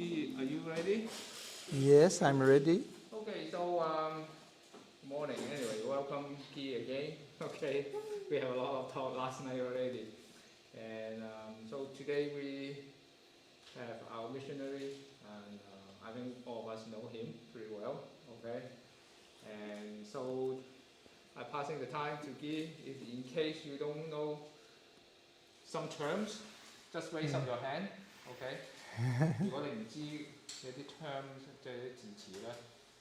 Guy, are you ready? Yes, I'm ready. Okay, so morning. Anyway, welcome Guy again. Okay, we have a lot of talk last night already, and so today we have our missionary, and I think all of us know him pretty well. Okay, and so I'm passing the time to Guy. If in case you don't know some terms, just raise up your hand. Okay. 如果你唔知有啲 terms 即係啲字詞咧，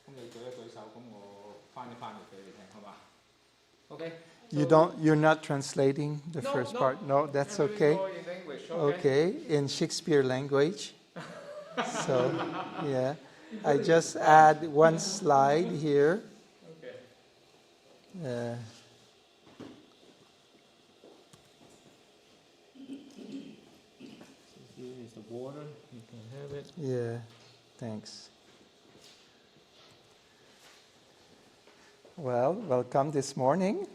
咁你舉一舉手，咁我翻譯俾你聽，好嘛 ？Okay. You're not translating the first part. No, that's okay. In English, okay, in Shakespeare language. So, yeah, I just add one slide here. Okay. Here is the water. You can have it. Yeah, thanks. Well, welcome this morning.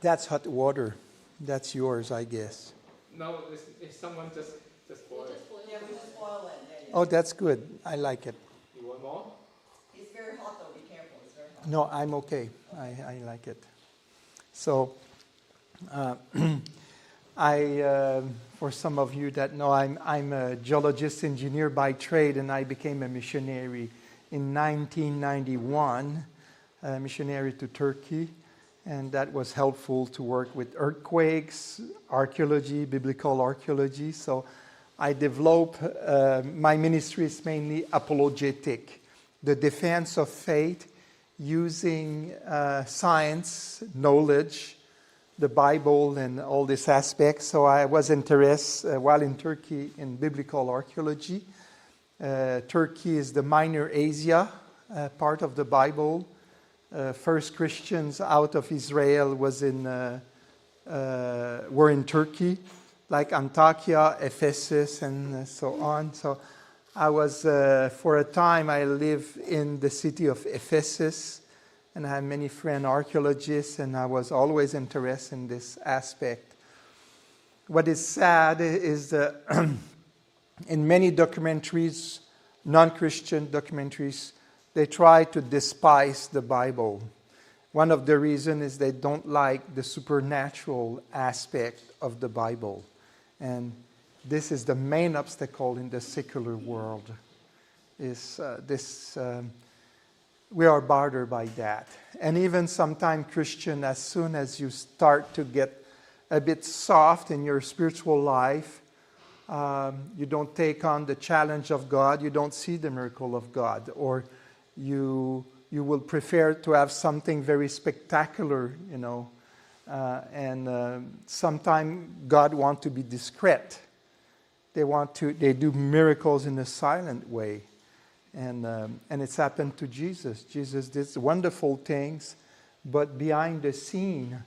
That's hot water. That's yours, I guess. No, if someone just boil it. Yeah, we just boil it. Oh, that's good. I like it. You want more? It's very hot though, be careful, it's very hot. No, I'm okay. I like it. So, for some of you that know, I'm a geologist engineer by trade, and I became a missionary in 1991, a missionary to Turkey, and that was helpful to work with earthquakes, archaeology, biblical archaeology. So I developed, my ministry is mainly apologetic, the defense of faith using science, knowledge, the Bible and all these aspects. So I was interested while in Turkey in biblical archaeology. Turkey is the Minor Asia part of the Bible. First Christians out of Israel were in Turkey, like Antakya, Ephesus, and so on. So I was, for a time, I lived in the city of Ephesus, and I have many friends, archaeologists, and I was always interested in this aspect. What is sad is that in many documentaries, non-Christian documentaries, they try to despise the Bible. One of the reasons is they don't like the supernatural aspect of the Bible. And this is the main obstacle in the secular world, is we are bothered by that. And even sometimes Christian, as soon as you start to get a bit soft in your spiritual life, you don't take on the challenge of God, you don't see the miracle of God, or you will prefer to have something very spectacular, you know, and sometimes God wants to be discreet. They do miracles in a silent way. And it's happened to Jesus. Jesus did wonderful things, but behind the scene,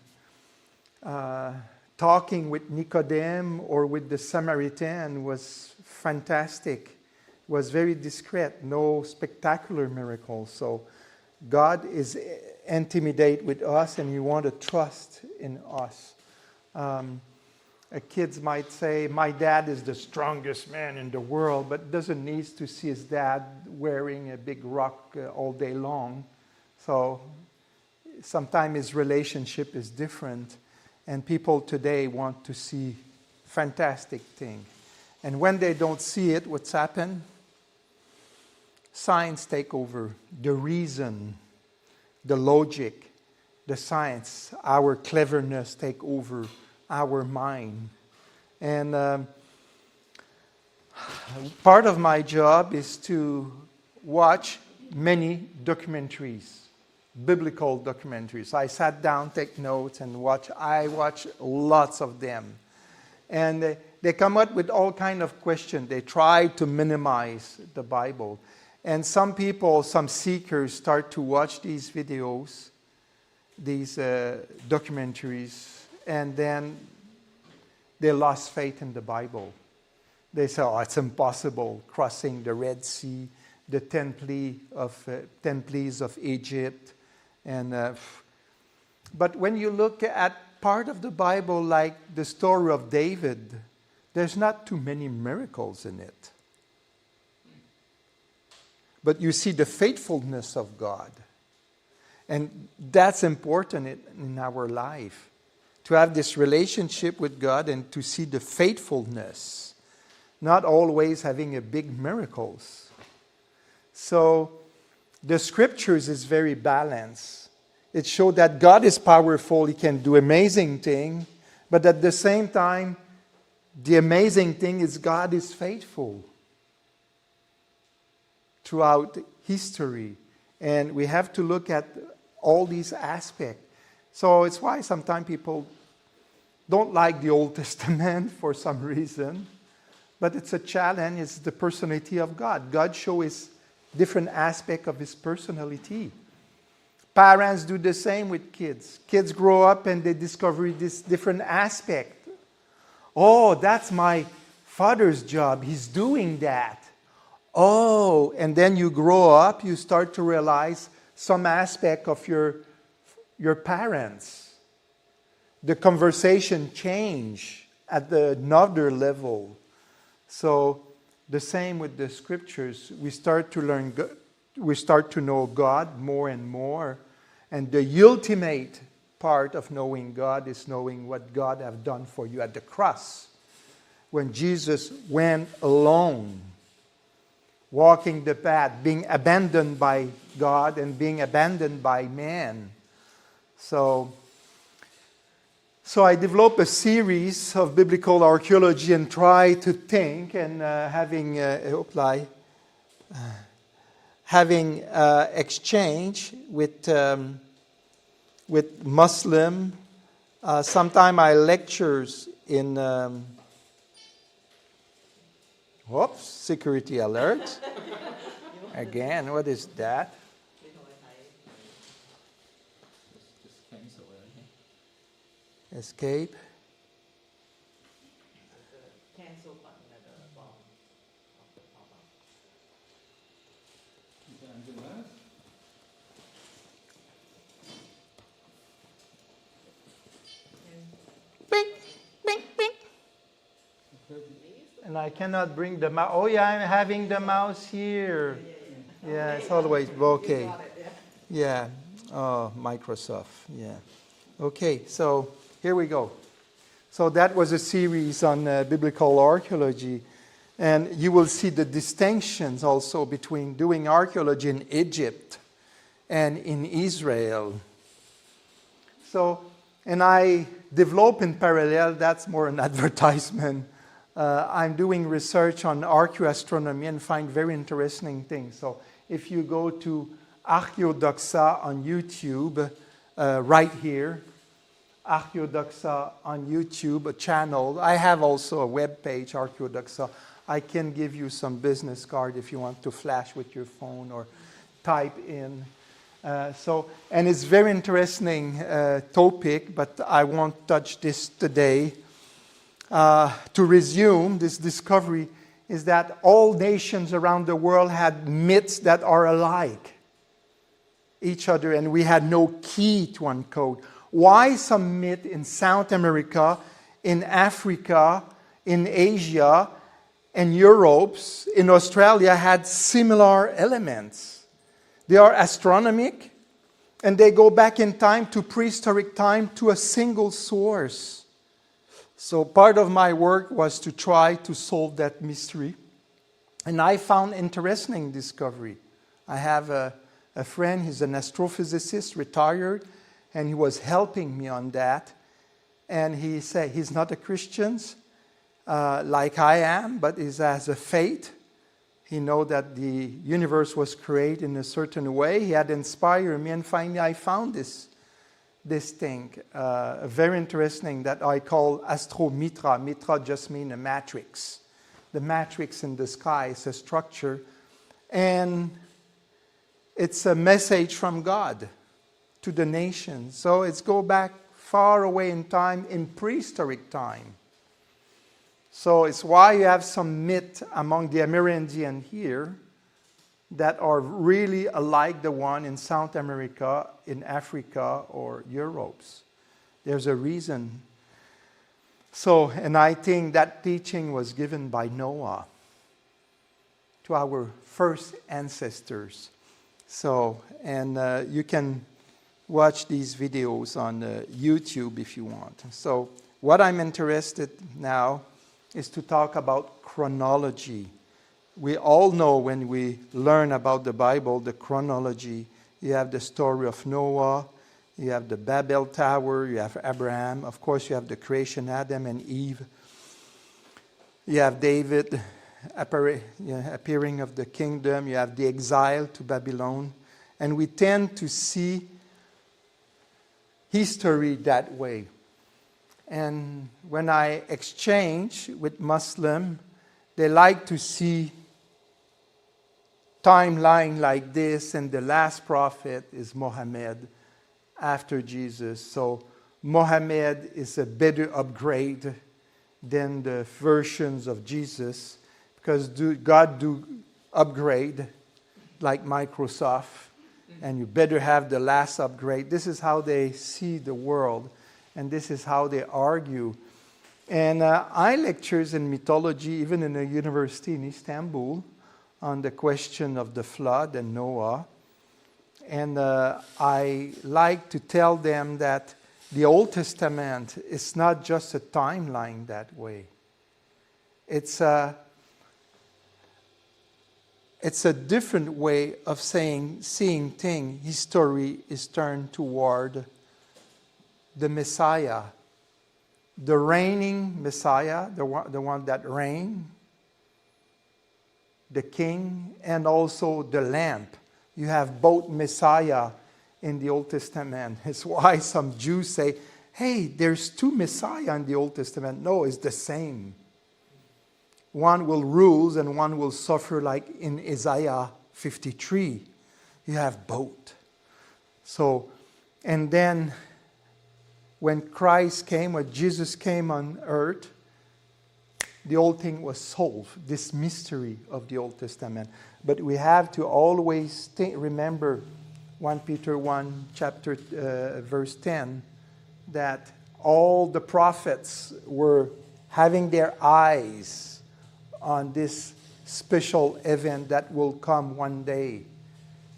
talking with Nicodemus or with the Samaritan was fantastic, was very discreet, no spectacular miracles. So God is intimate with us, and He wants to trust in us. Kids might say, my dad is the strongest man in the world, but doesn't need to see his dad wearing a big rock all day long. So sometimes his relationship is different, and people today want to see fantastic things. And when they don't see it, what's happened? Science take over. The reason, the logic, the science, our cleverness take over our mind. And part of my job is to watch many documentaries, biblical documentaries. I sat down, take notes, and I watch lots of them. And they come up with all kinds of questions. They try to minimize the Bible. And some people, some seekers, start to watch these videos, these documentaries, and then they lost faith in the Bible. They say, oh, it's impossible, crossing the Red Sea, the 10 plagues of Egypt. But when you look at part of the Bible, like the story of David there's not too many miracles in it. But you see the faithfulness of God. And that's important in our life. To have this relationship with God and to see the faithfulness. Not always having a big miracles. So the scriptures is very balanced. It shows that God is powerful. He can do amazing things. But at the same time, the amazing thing is God is faithful throughout history. And we have to look at all these aspects. So it's why sometimes people don't like the Old Testament for some reason. But it's a challenge. It's the personality of God. God shows different aspects of his personality. Parents do the same with kids. Kids grow up and they discover this different aspect. Oh, that's my father's job. He's doing that. Oh, and then you grow up, you start to realize some aspect of your parents. The conversation change at another level. So the same with the scriptures. We start to know God more and more. And the ultimate part of knowing God is knowing what God has done for you at the cross. When Jesus went alone, walking the path, being abandoned by God and being abandoned by man. So I developed a series of biblical archaeology and try to think and having exchange with Muslim. Sometimes I lectures in security alert. Again, what is that? Just cancel it. Escape. Cancel button at the bottom of the pop-up. Is that anything else? Bing, bing, bing. And I cannot bring the mouse. Oh, yeah, I'm having the mouse here. Yeah, it's always okay. Yeah. Oh, Microsoft. Yeah. Okay, so here we go. So that was a series on biblical archaeology. And you will see the distinctions also between doing archaeology in Egypt and in Israel. So, and I develop in parallel, that's more an advertisement. I'm doing research on archaeoastronomy and find very interesting things. So if you go to Archaeodoxa on YouTube, right here, Archaeodoxa on YouTube, a channel. I have also a web page, Archaeodoxa. I can give you some business card if you want to flash with your phone or type in. And it's very interesting topic, but I won't touch this today. To resume this discovery is that all nations around the world had myths that are alike each other, and we had no key to uncode. Why some myth in South America, in Africa, in Asia, and Europe, in Australia had similar elements? They are astronomic, and they go back in time to prehistoric time to a single source. So part of my work was to try to solve that mystery. And I found interesting discovery. I have a friend, he's an astrophysicist, retired, and he was helping me on that. And he said he's not a Christian like I am, but he has a faith. He knows that the universe was created in a certain way. He had inspired me, and finally I found this thing, very interesting, that I call astromitra. Mitra just means a matrix. The matrix in the sky is a structure. And it's a message from God to the nations. So it's go back far away in time, in prehistoric time. So it's why you have some myth among the Amerindian here that are really alike the one in South America, in Africa, or Europe. There's a reason. So, and I think that teaching was given by Noah to our first ancestors. So, and you can watch these videos on YouTube if you want. So, what I'm interested now is to talk about chronology. We all know when we learn about the Bible, the chronology. You have the story of Noah, you have the Babel Tower, you have Abraham, of course you have the creation, Adam and Eve. You have David, appearing of the kingdom, you have the exile to Babylon. And we tend to see history that way. And when I exchange with Muslims, they like to see timeline like this, and the last prophet is Muhammad after Jesus. So Muhammad is a better upgrade than the versions of Jesus, because God do upgrade like Microsoft, and you better have the last upgrade. This is how they see the world, and this is how they argue. And I lectures in mythology, even in a university in Istanbul, on the question of the flood and Noah. And I like to tell them that the Old Testament is not just a timeline that way. It's a different way of seeing things. History is turned toward the Messiah, the reigning Messiah, the one that reigns, the king, and also the lamp. You have both Messiah in the Old Testament. It's why some Jews say, hey, there's two Messiah in the Old Testament. No, it's the same. One will rule and one will suffer, like in Isaiah 53. You have both. So, and then when Christ came, when Jesus came on earth, the whole thing was solved, this mystery of the Old Testament. But we have to always remember 1 Peter 1, verse 10, that all the prophets were having their eyes on this special event that will come one day.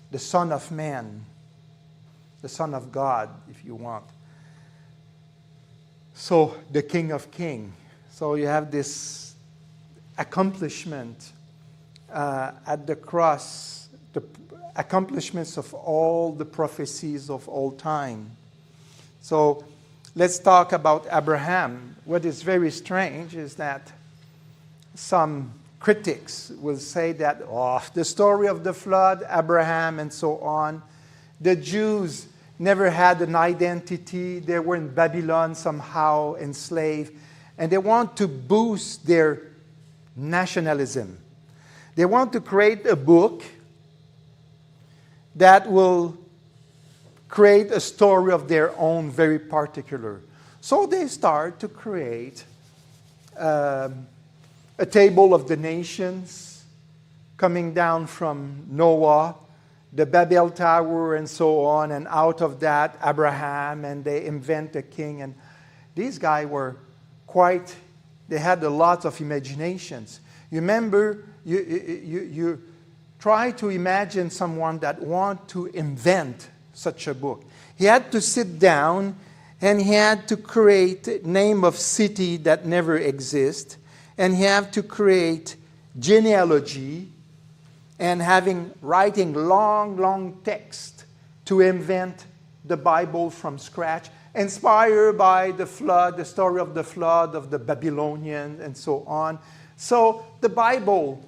The Son of Man, the Son of God, if you want. So, the King of Kings. So you have this accomplishment at the cross, the accomplishments of all the prophecies of all time. So let's talk about Abraham. What is very strange is that some critics will say that, the story of the flood, Abraham, and so on, the Jews never had an identity. They were in Babylon somehow enslaved. And they want to boost their nationalism. They want to create a book that will create a story of their own, very particular. So they start to create a table of the nations coming down from Noah, the Babel Tower, and so on. And out of that, Abraham, and they invent a king. And these guys were they had a lot of imaginations. You remember, you try to imagine someone that want to invent such a book. He had to sit down and he had to create name of city that never exist, and he had to create genealogy and writing long text to invent the Bible from scratch, inspired by the flood, the story of the Babylonians, and so on. So the Bible,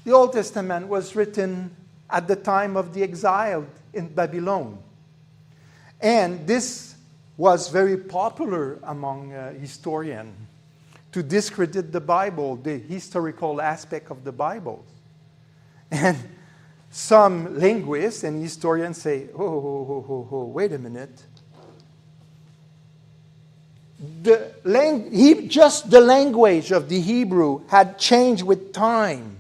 the Old Testament, was written at the time of the exile in Babylon. And this was very popular among historians, to discredit the Bible, the historical aspect of the Bible. And some linguists and historians say, wait a minute. Just the language of the Hebrew had changed with time.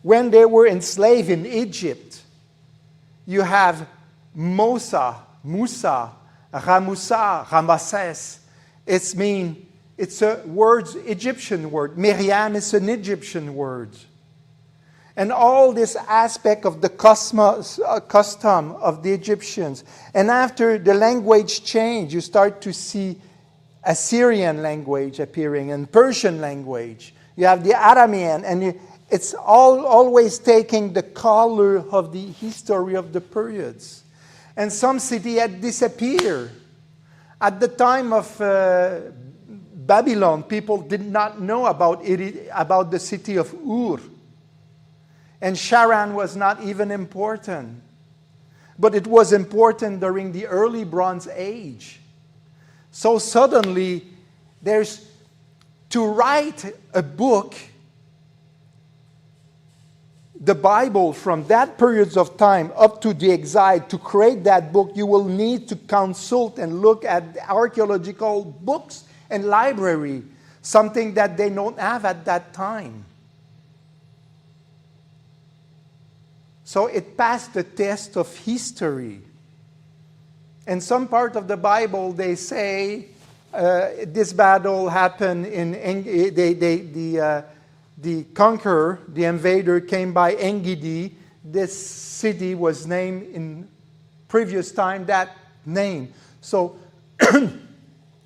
When they were enslaved in Egypt, you have Musa, Ramusa, Ramesses. It's a word, Egyptian word. Miriam is an Egyptian word. And all this aspect of the custom of the Egyptians. And after the language change, you start to see Assyrian language appearing and Persian language. You have the Aramean, and it's always taking the color of the history of the periods. And some city had disappeared. At the time of Babylon, people did not know about the city of Ur. And Sharon was not even important. But it was important during the early Bronze Age. So suddenly, to write a book, the Bible from that period of time up to the exile, to create that book, you will need to consult and look at archaeological books and library, something that they don't have at that time. So it passed the test of history. In some part of the Bible, they say this battle happened in the conqueror, the invader, came by Engedi. This city was named in previous time that name. So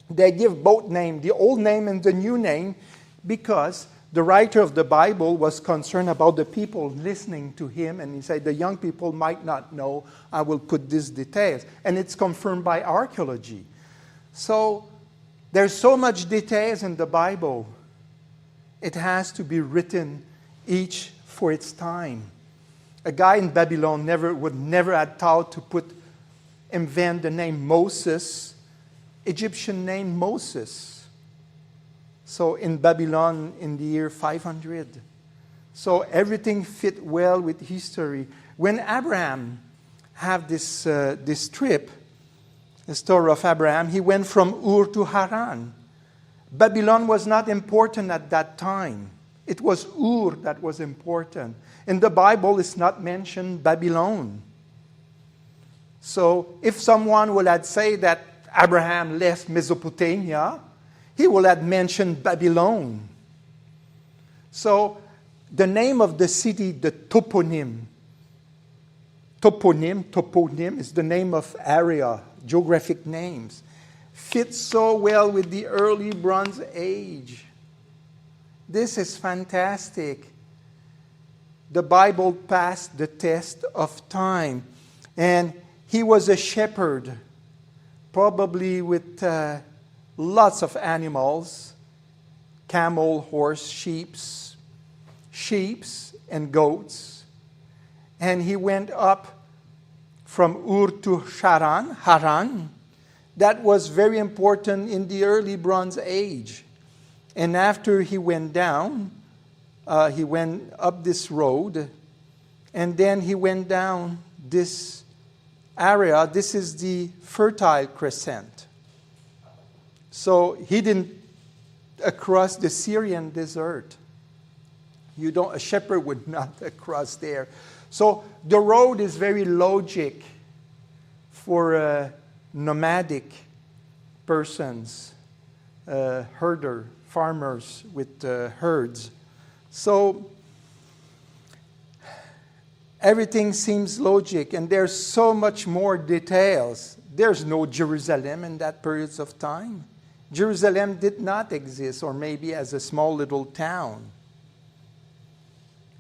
they give both names, the old name and the new name, because the writer of the Bible was concerned about the people listening to him, and he said, the young people might not know, I will put these details. And it's confirmed by archaeology. So there's so much details in the Bible. It has to be written each for its time. A guy in Babylon would never have thought to invent the name Moses, Egyptian name Moses. So in Babylon in the year 500. So everything fit well with history. When Abraham had this trip, the story of Abraham, he went from Ur to Haran. Babylon was not important at that time. It was Ur that was important. In the Bible, it's not mentioned Babylon. So if someone would have said that Abraham left Mesopotamia, he will have mentioned Babylon. So the name of the city, the toponym is the name of area, geographic names, fits so well with the early Bronze Age. This is fantastic. The Bible passed the test of time. And he was a shepherd, probably with lots of animals, camel, horse, sheep, and goats. And he went up from Ur to Haran. That was very important in the early Bronze Age. And after he went down, he went up this road, and then he went down this area. This is the Fertile Crescent. So he didn't across the Syrian desert. A shepherd would not cross there. So the road is very logic for nomadic persons, herder, farmers with herds. So everything seems logic, and there's so much more details. There's no Jerusalem in that period of time. Jerusalem did not exist, or maybe as a small little town.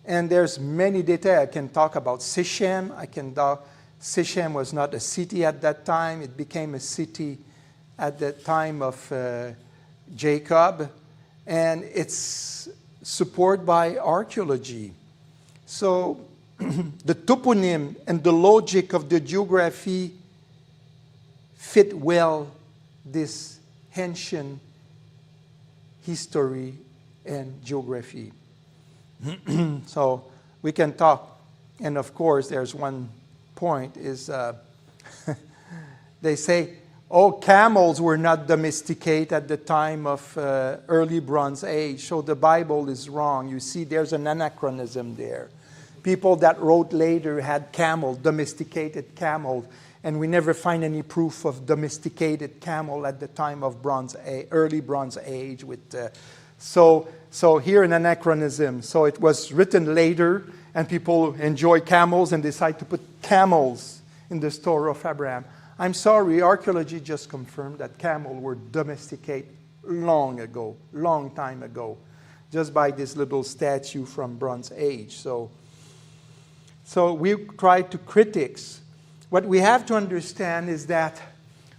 And there's many details. I can talk about Sichem. Sichem was not a city at that time. It became a city at the time of Jacob. And it's supported by archaeology. So the toponym and the logic of the geography fit well this ancient history and geography. So we can talk. And of course, there's one point is they say, camels were not domesticated at the time of early Bronze Age. So the Bible is wrong. You see, there's an anachronism there. People that wrote later had camel, domesticated camels, and we never find any proof of domesticated camel at the time of early Bronze Age. So here an anachronism. So it was written later, and people enjoy camels and decide to put camels in the store of Abraham. I'm sorry, archaeology just confirmed that camels were domesticated long time ago, just by this little statue from Bronze Age. So we try to critics. What we have to understand is that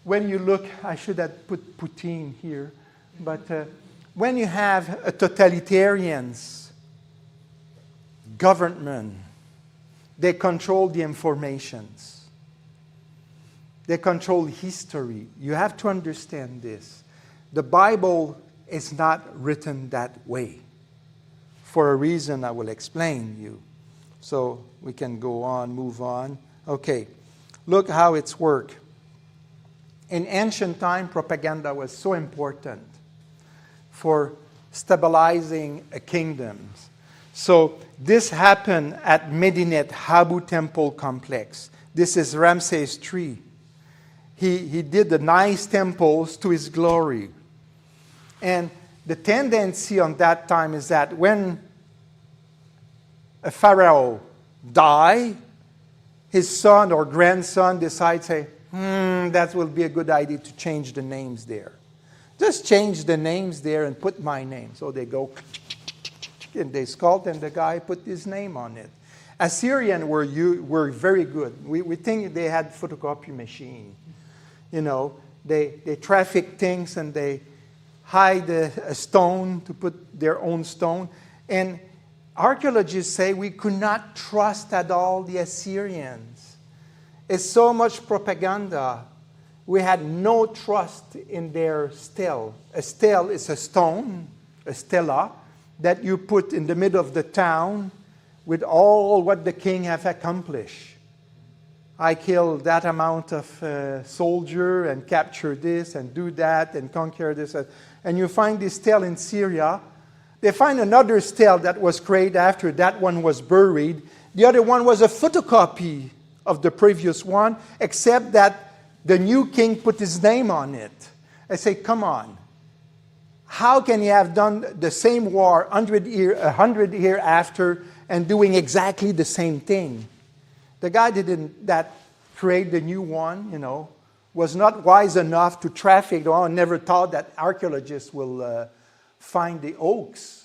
when you look, I should have put Putin here, but when you have a totalitarian government, they control the informations. They control history. You have to understand this. The Bible is not written that way. For a reason I will explain you. So we can go on, move on. Okay, look how it's worked. In ancient time, propaganda was so important for stabilizing a kingdom. So this happened at Medinet Habu Temple Complex. This is Ramses III. He did the nice temples to his glory. And the tendency on that time is that when a pharaoh dies, his son or grandson decides, say, that will be a good idea to change the names there. Just change the names there and put my name. So they go, and they sculpt, and the guy put his name on it. Assyrians were very good. We think they had photocopy machine. You know, they traffic things and they hide a stone to put their own stone. And archaeologists say we could not trust at all the Assyrians. It's so much propaganda. We had no trust in their stele. A stele is a stone, a stela, that you put in the middle of the town with all what the king have accomplished. I killed that amount of soldier and capture this and do that and conquer this. And you find this stele in Syria. They find another stele that was created after that one was buried. The other one was a photocopy of the previous one, except that the new king put his name on it. I say, come on. How can you have done the same war 100 years after and doing exactly the same thing? The guy that created the new one, was not wise enough to traffic. Never thought that archaeologists will find the oaks.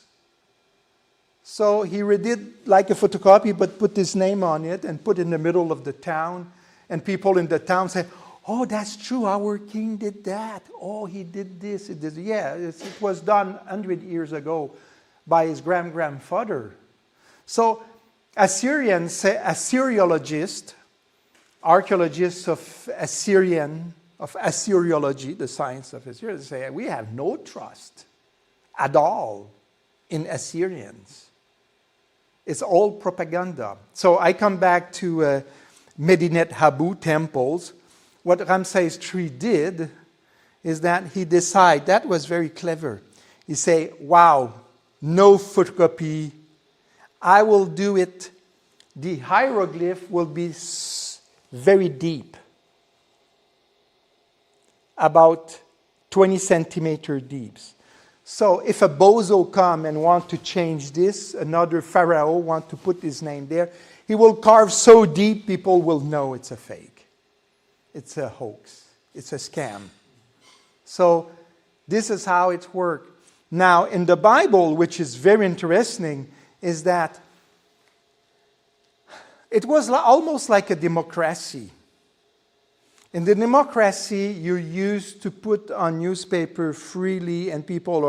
So he redid like a photocopy, but put his name on it and put it in the middle of the town. And people in the town say, oh, that's true, our king did that. Oh, he did this. Yeah, it was done 100 years ago by his grandfather. So Assyrians say, Assyriologists, archaeologists of Assyriology, the science of Assyria, say we have no trust at all in Assyrians. It's all propaganda. So I come back to Medinet Habu temples. What Ramses III did is that he decided, that was very clever. He said, wow, no photocopy. I will do it. The hieroglyph will be very deep, about 20 centimeter deep. So if a bozo come and want to change this, another pharaoh want to put his name there, he will carve so deep people will know it's a fake. It's a hoax. It's a scam. So this is how it worked. Now in the Bible, which is very interesting, is that it was almost like a democracy. In the democracy, you used to put on newspaper freely, and people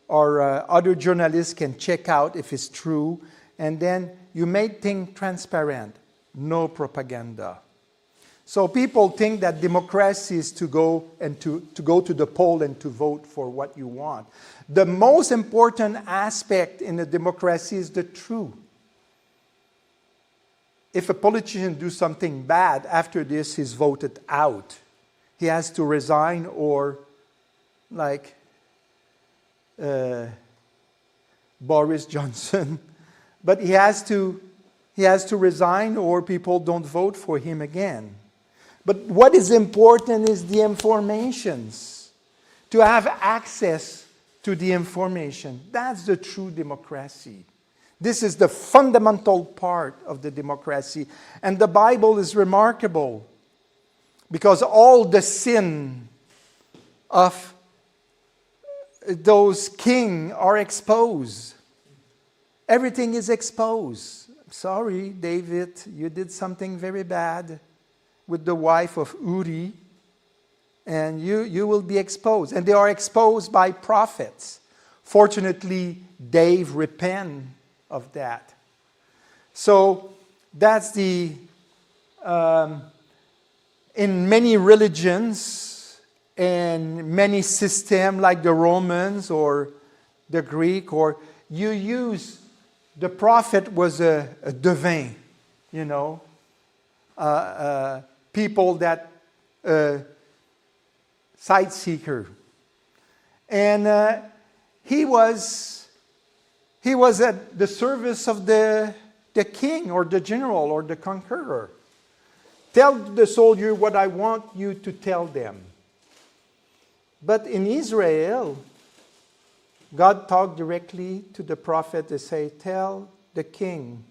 or other journalists can check out if it's true. And then you made things transparent, no propaganda. So people think that democracy is to go to the poll and to vote for what you want. The most important aspect in a democracy is the truth. If a politician do something bad, after this he's voted out. He has to resign or, like Boris Johnson, but he has to he has to resign or people don't vote for him again. But what is important is the informations. To have access to the information. That's the true democracy. This is the fundamental part of the democracy. And the Bible is remarkable because all the sin of those kings are exposed. Everything is exposed. Sorry, David, you did something very bad with the wife of Uri, and you will be exposed. And they are exposed by prophets. Fortunately, Dave repented of that. So that's the, in many religions and many systems like the Romans or the Greek, or you use, the prophet was a devin, you know, people that, sight seeker. And he was at the service of the king or the general or the conqueror. Tell the soldier what I want you to tell them. But in Israel, God talked directly to the prophet to say, tell the king,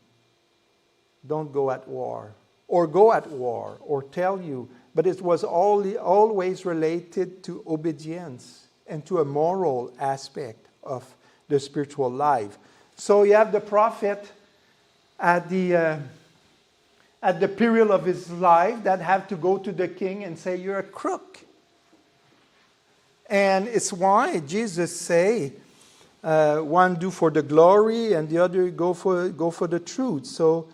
don't go at war. Or go at war, or tell you. But it was always related to obedience and to a moral aspect of the spiritual life. So you have the prophet at the period of his life that have to go to the king and say, you're a crook. And it's why Jesus say, one do for the glory and the other go for the truth. So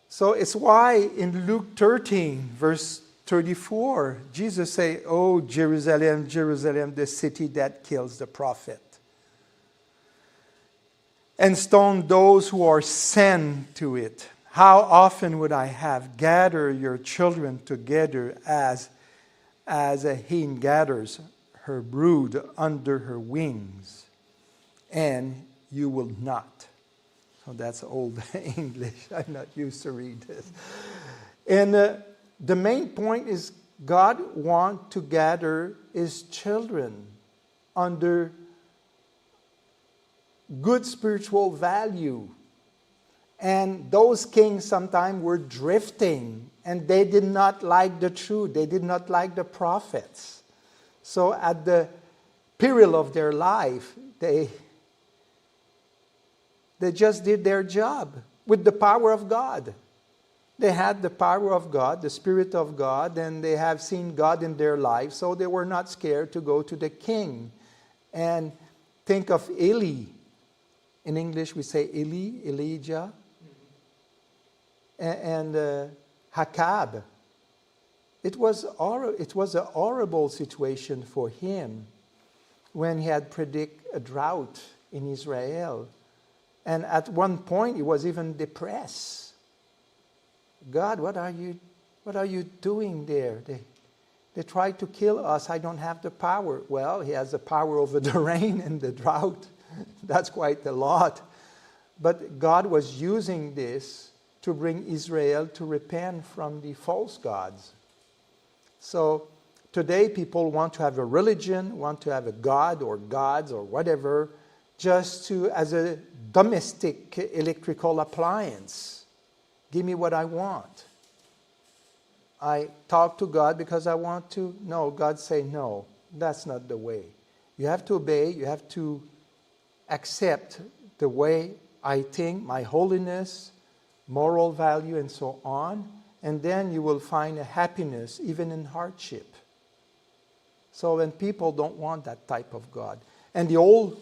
So it's why in Luke 13, verse 34, Jesus say, oh, Jerusalem, Jerusalem, the city that kills the prophet, and stone those who are sent to it. How often would I have gathered your children together as a hen gathers her brood under her wings, and you will not. So that's old English. I'm not used to read this. And the main point is God wants to gather his children under good spiritual value. And those kings sometimes were drifting, and they did not like the truth. They did not like the prophets. So at the period of their life, they just did their job with the power of God. They had the power of God, the Spirit of God, and they have seen God in their life, so they were not scared to go to the king. And think of Eli. In English we say Elijah. And Hakab. It was a horrible situation for him when he had predicted a drought in Israel. And at one point, he was even depressed. God, what are you doing there? They tried to kill us. I don't have the power. Well, he has the power over the rain and the drought. That's quite a lot. But God was using this to bring Israel to repent from the false gods. So today, people want to have a religion, want to have a god or gods or whatever, just as a domestic electrical appliance. Give me what I want. I talk to God because I want to. No, God say no. That's not the way. You have to obey. You have to accept the way I think, my holiness, moral value, and so on. And then you will find a happiness even in hardship. So when people don't want that type of God. And the whole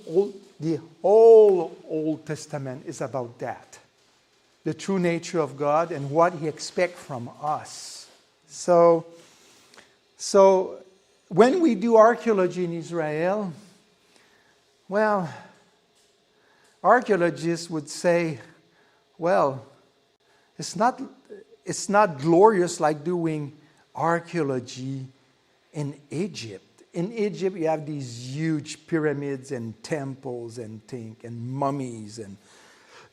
Old Testament is about that. The true nature of God and what he expects from us. So when we do archaeology in Israel, well, archaeologists would say, well, it's not glorious like doing archaeology in Egypt in Egypt, you have these huge pyramids and temples and mummies, and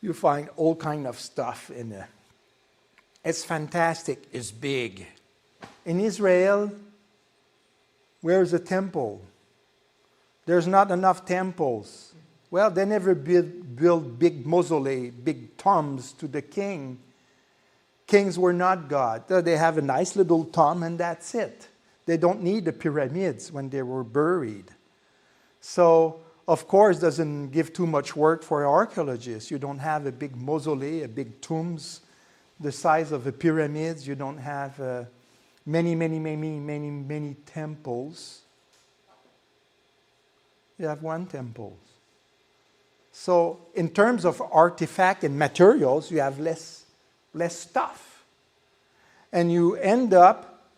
you find all kind of stuff in there. It's fantastic. It's big. In Israel, where's the temple? There's not enough temples. Well, they never built big mausoleums, big tombs to the king. Kings were not God. They have a nice little tomb and that's it. They don't need the pyramids when they were buried. So, of course, doesn't give too much work for archaeologists. You don't have a big mausoleum, a big tombs the size of the pyramids. You don't have many temples. You have one temple. So, in terms of artifact and materials, you have less stuff. And you end up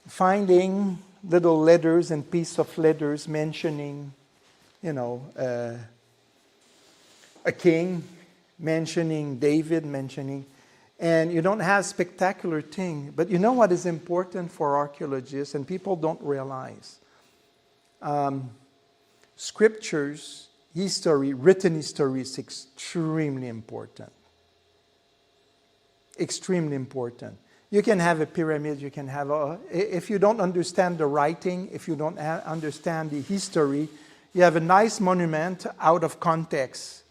finding little letters and pieces of letters mentioning, a king, mentioning David, and you don't have spectacular thing. But you know what is important for archaeologists, and people don't realize? Scriptures, history, written history is extremely important. Extremely important. You can have a pyramid, you can have if you don't understand the writing, if you don't understand the history, you have a nice monument out of context.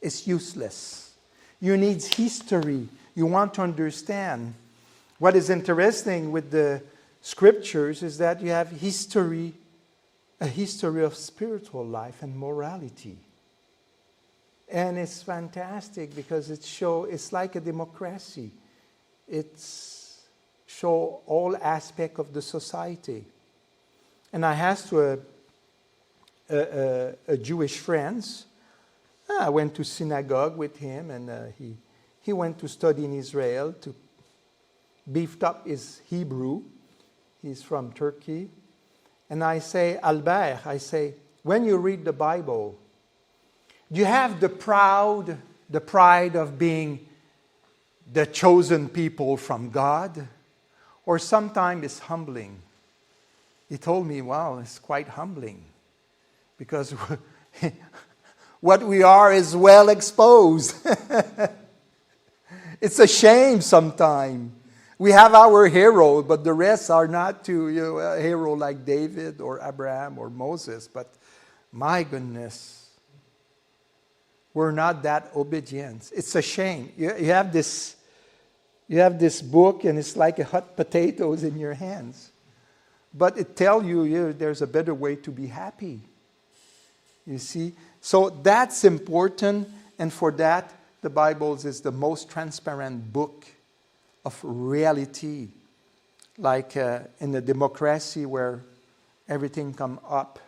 It's useless. You need history. You want to understand. What is interesting with the scriptures is that you have history, a history of spiritual life and morality. And it's fantastic because it's like a democracy. It's show all aspects of the society. And I asked to a Jewish friend. I went to synagogue with him, and he went to study in Israel to beefed up his Hebrew. He's from Turkey. And I say, Albert, when you read the Bible, do you have the pride of being the chosen people from God? Or sometimes it's humbling? He told me, wow, it's quite humbling. Because what we are is well exposed. It's a shame sometimes. We have our hero, but the rest are not a hero like David or Abraham or Moses. But my goodness, we're not that obedient. It's a shame. You have this book, and it's like a hot potatoes in your hands. But it tells you there's a better way to be happy. You see? So that's important, and for that, the Bible is the most transparent book of reality, like in a democracy where everything comes up.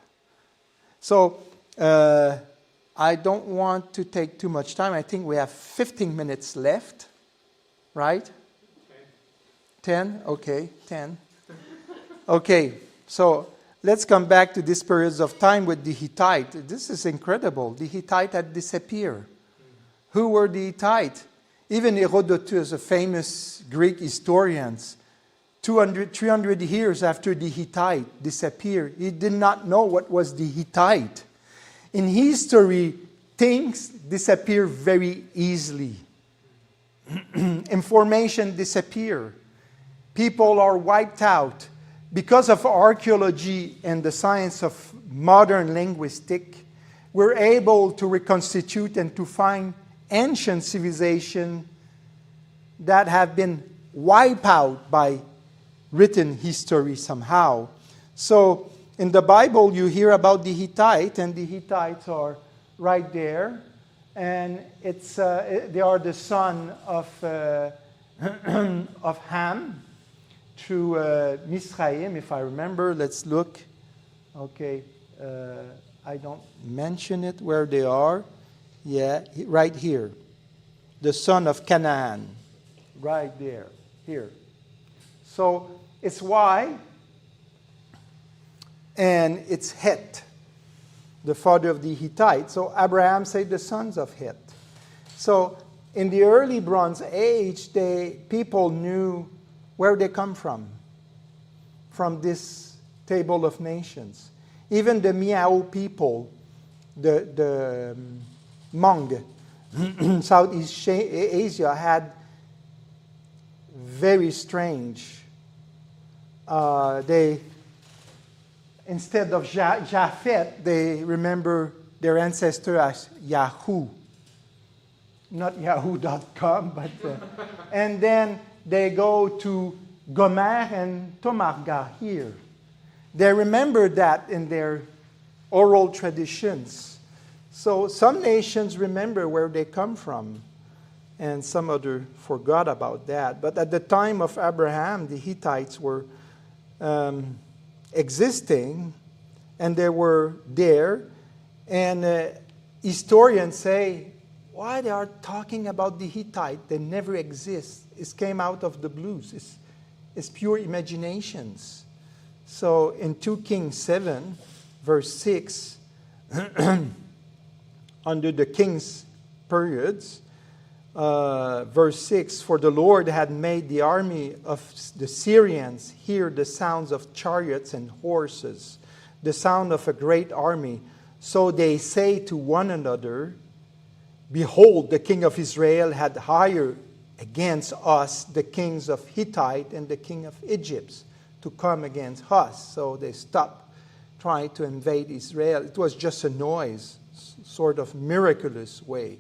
So I don't want to take too much time. I think we have 15 minutes left, right? 10? Okay, 10. Okay, so let's come back to this period of time with the Hittite. This is incredible. The Hittite had disappeared. Who were the Hittites? Even Herodotus, a famous Greek historian, 300 years after the Hittite disappeared, he did not know what was the Hittite. In history, things disappear very easily. Information disappear. People are wiped out. Because of archaeology and the science of modern linguistics, we're able to reconstitute and to find ancient civilization that have been wiped out by written history somehow. So in the Bible, you hear about the Hittite, and the Hittites are right there, and they are the son of Ham through Misraim, if I remember. Let's look. Okay, I don't mention it where they are. Yeah, right here. The son of Canaan. Right there. Here. So it's Y. And it's Het, the father of the Hittites. So Abraham said the sons of Het. So in the early Bronze Age, people knew where they come from this table of nations. Even the Miao people, the Hmong, Southeast Asia had very strange. They, instead of Japhet, they remember their ancestor as Yahoo. Not yahoo.com, but... and then they go to Gomer and Tomarga here. They remember that in their oral traditions. So some nations remember where they come from, and some other forgot about that. But at the time of Abraham, the Hittites were existing, and they were there. And historians say, why they are talking about the Hittite? They never exist. It came out of the blues. It's pure imaginations. So in 2 Kings 7, verse 6, under the king's periods, verse 6, for the Lord had made the army of the Syrians hear the sounds of chariots and horses, the sound of a great army. So they say to one another, behold, the king of Israel had hired against us the kings of Hittite and the king of Egypt to come against us. So they stopped trying to invade Israel. It was just a noise, sort of miraculous way.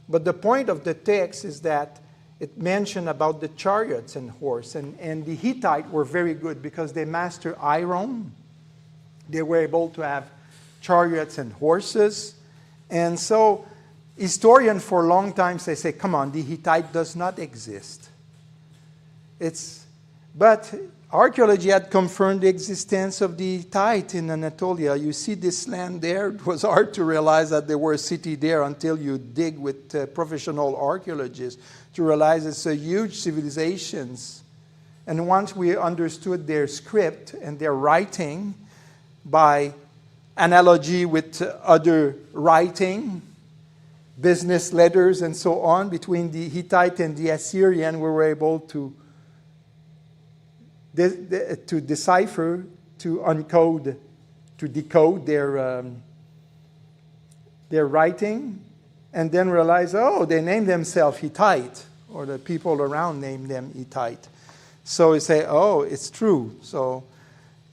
But the point of the text is that it mentioned about the chariots and horse. And the Hittite were very good because they mastered iron. They were able to have chariots and horses. And so historians for a long time say, come on, the Hittite does not exist. But archaeology had confirmed the existence of the Hittite in Anatolia. You see this land there. It was hard to realize that there were a city there until you dig with professional archaeologists to realize it's a huge civilization. And once we understood their script and their writing by analogy with other writing, business letters and so on, between the Hittite and the Assyrian, we were able to decipher, to uncode, to decode their writing, and then realize, oh, they named themselves Hittite, or the people around named them Hittite. So you say, oh, it's true. So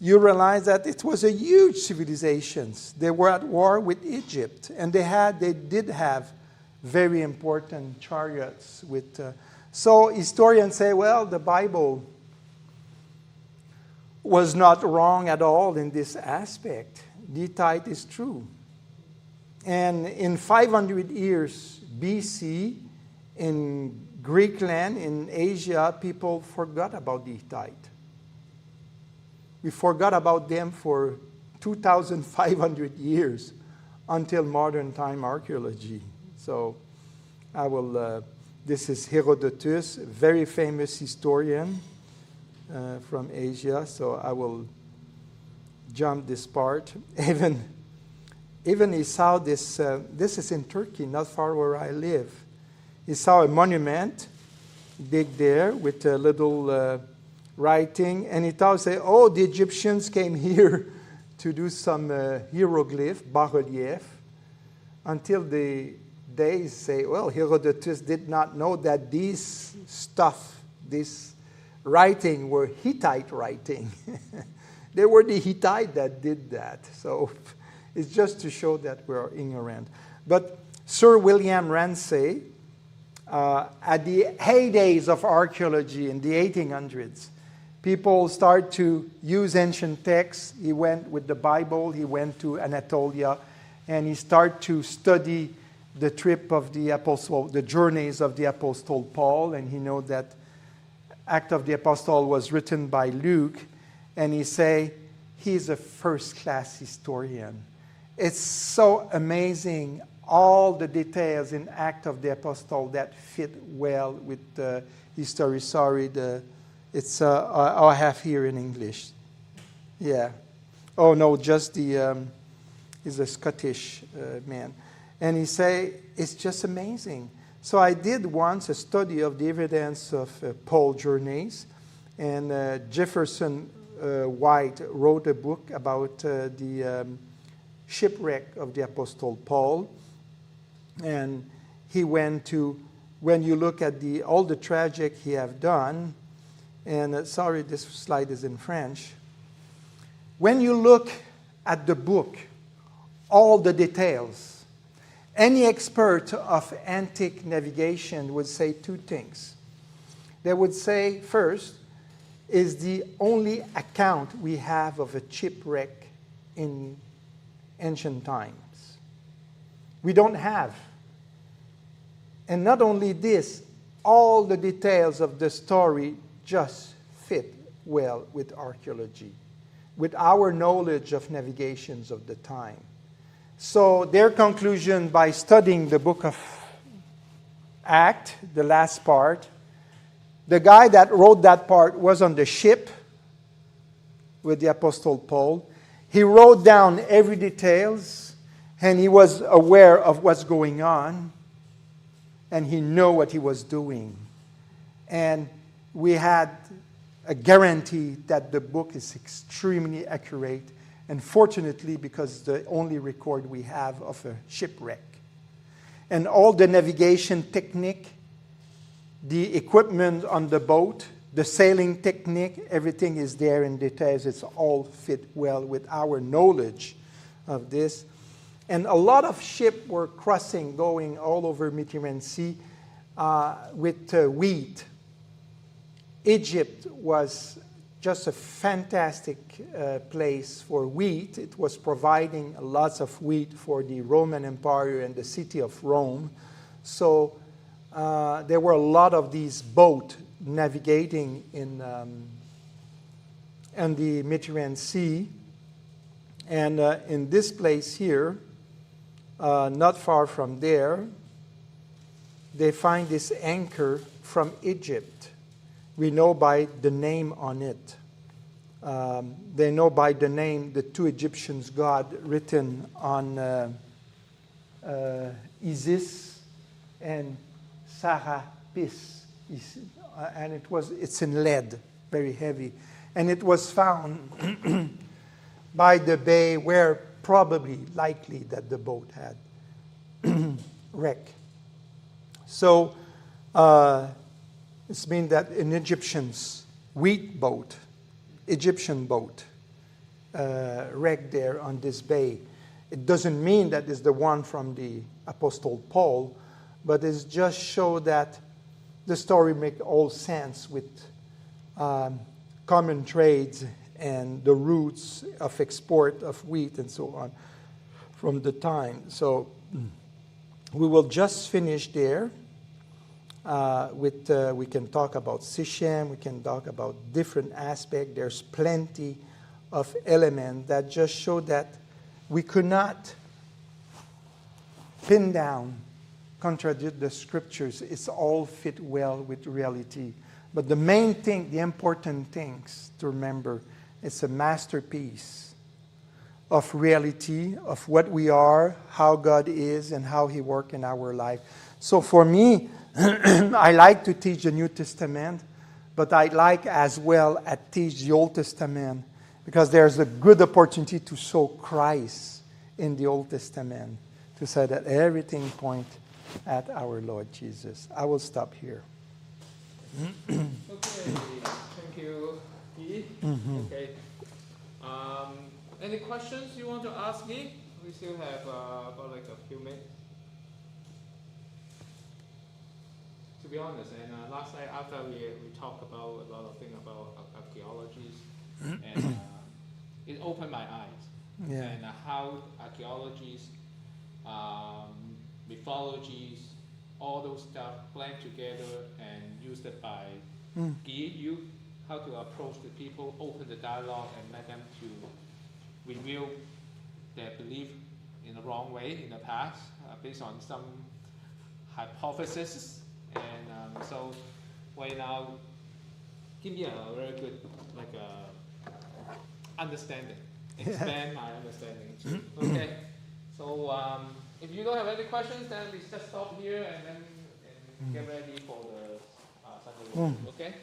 you realize that it was a huge civilization. They were at war with Egypt, and they did have very important chariots. So historians say, well, the Bible was not wrong at all in this aspect. The Hittite is true. And in 500 years BC, in Greek land, in Asia, people forgot about the Hittite. We forgot about them for 2,500 years until modern time archaeology. So this is Herodotus, very famous historian from Asia. So I will jump this part. Even he saw this, this is in Turkey, not far where I live. He saw a monument, dig there with a little writing, and he thought, say, oh, the Egyptians came here to do some hieroglyph, bas-relief, until they say, well, Herodotus did not know that this writing were Hittite writing. They were the Hittite that did that. So it's just to show that we are ignorant. But Sir William Ramsay, at the heydays of archaeology in the 1800s, people start to use ancient texts. He went with the Bible, he went to Anatolia, and he started to study the trip of the apostle, the journeys of the Apostle Paul, and he know that Act of the Apostle was written by Luke, and he say he's a first-class historian. It's so amazing, all the details in Act of the Apostle that fit well with the history. Sorry, it's I have here in English. Yeah. Oh no, just he's a Scottish man. And he say, it's just amazing. So I did once a study of the evidence of Paul's journeys, and Jefferson White wrote a book about the shipwreck of the Apostle Paul. And he went to, when you look at all the tragic he have done, and sorry, this slide is in French. When you look at the book, all the details, any expert of antique navigation would say two things. They would say, first, is the only account we have of a shipwreck in ancient times. We don't have. And not only this, all the details of the story just fit well with archaeology, with our knowledge of navigations of the time. So their conclusion by studying the book of Acts, the last part, the guy that wrote that part was on the ship with the Apostle Paul. He wrote down every details, and he was aware of what's going on, and he knew what he was doing. And we had a guarantee that the book is extremely accurate, and fortunately, because it's the only record we have of a shipwreck. And all the navigation technique, the equipment on the boat, the sailing technique, everything is there in details. It's all fit well with our knowledge of this. And a lot of ships were crossing, going all over Mediterranean Sea with wheat. Egypt was just a fantastic place for wheat. It was providing lots of wheat for the Roman Empire and the city of Rome. So there were a lot of these boats navigating in the Mediterranean Sea. And in this place here, not far from there, they find this anchor from Egypt. We know by the name on it. They know by the name the two Egyptian gods written on Isis and Serapis. And it's in lead, very heavy. And it was found by the bay where probably, likely, that the boat had wrecked. So it's mean that an Egyptian boat wrecked there on this bay. It doesn't mean that it's the one from the Apostle Paul, but it just show that the story makes all sense with common trades and the routes of export of wheat and so on from the time. So we will just finish there. We can talk about Sichem, we can talk about different aspects. There's plenty of elements that just show that we could not pin down, contradict the scriptures. It's all fit well with reality. But the main thing, the important things to remember, it's a masterpiece of reality, of what we are, how God is, and how He works in our life. So for me, I like to teach the New Testament, but I like as well to teach the Old Testament because there's a good opportunity to show Christ in the Old Testament, to say that everything points at our Lord Jesus. I will stop here. Okay, thank you, Guy. Okay. Any questions you want to ask me? We still have about like a few minutes. To be honest, and last night after we talked about a lot of things about archaeologies, and it opened my eyes. Yeah. And how archaeologies, mythologies, all those stuff blend together and used it by you, how to approach the people, open the dialogue, and let them to reveal their belief in the wrong way in the past, based on some hypothesis. And so right now, give me a very good understanding, expand my understanding too. Okay, so if you don't have any questions, then we just stop here and then get ready for the Sunday. Okay.